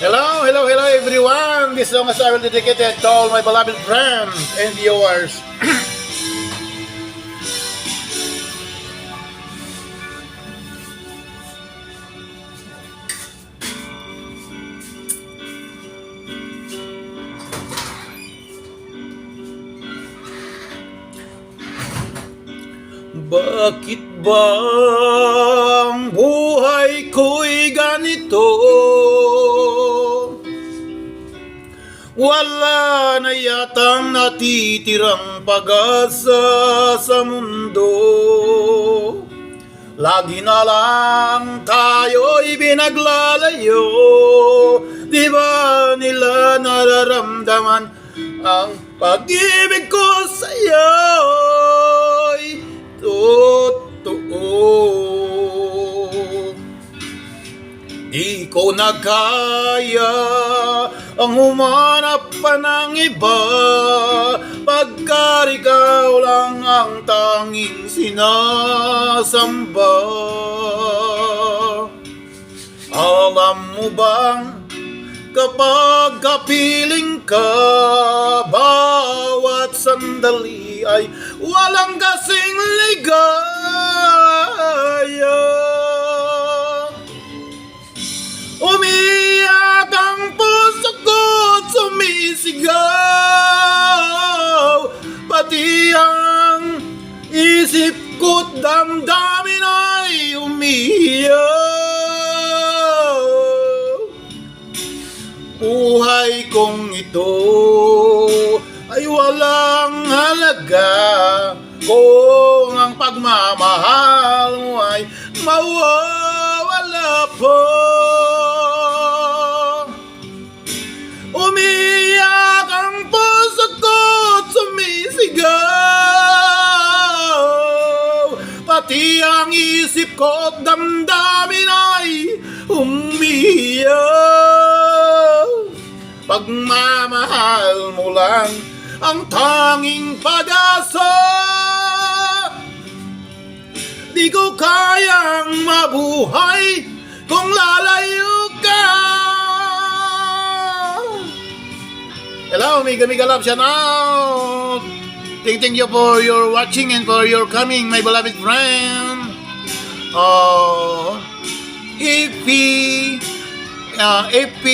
Hello, hello, hello everyone! This song is I will dedicate it to all my beloved friends and viewers. Bakit ba ang buhay ko'y ganito? Wala na yatang natitirang pag-asa sa mundo. Lagi na lang tayo'y binaglalayo. Di ba nila nararamdaman ang pag-ibig ko sa'yo'y totoo? Di ko na kaya ang humanap pa ng iba, pagka ikaw lang ang tanging sinasamba. Alam mo bang kapag kapiling ka, bawat sandali ay walang kasing ligaya. Umiyak ang puso ko, sumisigaw, pati ang isip ko't damdamin ay umiyak. Buhay kong ito ay walang halaga kung ang pagmamahal mo ay mawawala po. Umiyak ang puso ko't sumisigaw, pati ang isip ko't damdamin ay umiyak. Pagmamahal mo lang ang tanging pag-asa, di ko kayang mabuhay kung lalayo ka. Hello, Mega Love Channel. Thank you for your watching and for your coming, my beloved friend. AP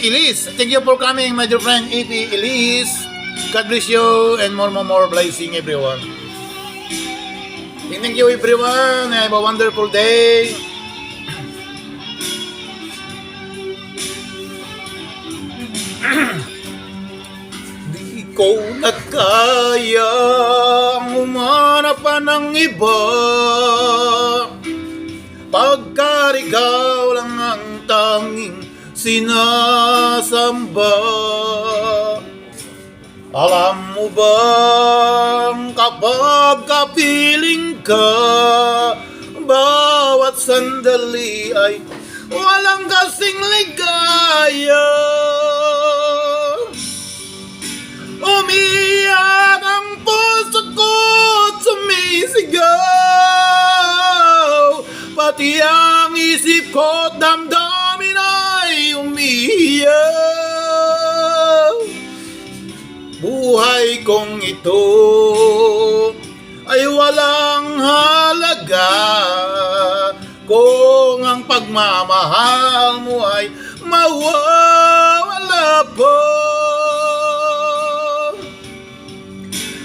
Elise, thank you for coming, my dear friend AP Elise. God bless you and more blessing everyone. Thank you everyone. Have a wonderful day. Di ko na kaya humanap pa ng iba, pagka ikaw lang ang tanging sinasamba. Alam mo bang kapag kapiling ka, bawat sandali ay walang kasing ligaya. Umiyak ang puso ko't sumisigaw, pati ang isip ko't damdamin ay umiyak. Buhay kong ito ay walang halaga kung ang pagmamahal mo ay mawawala po.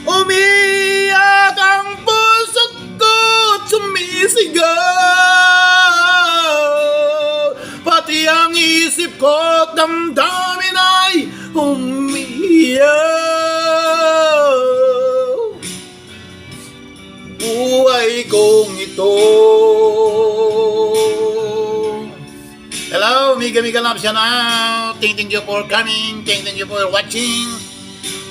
Umiyak ang puso ko't sumisigaw, pati ang isip ko't damdamin ay umiyak. Buhay kong ito. Hello, Mega Love Channel. Thank you for coming. Thank you for watching.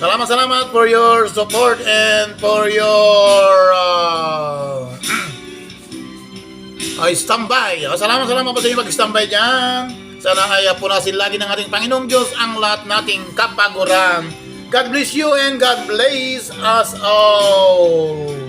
Salamat for your support and for your standby. Salamat po sa inyo mag-standby dyan. Sana ay punasin lagi ng ating Panginoong Diyos ang lahat nating kapaguran. God bless you and God bless us all.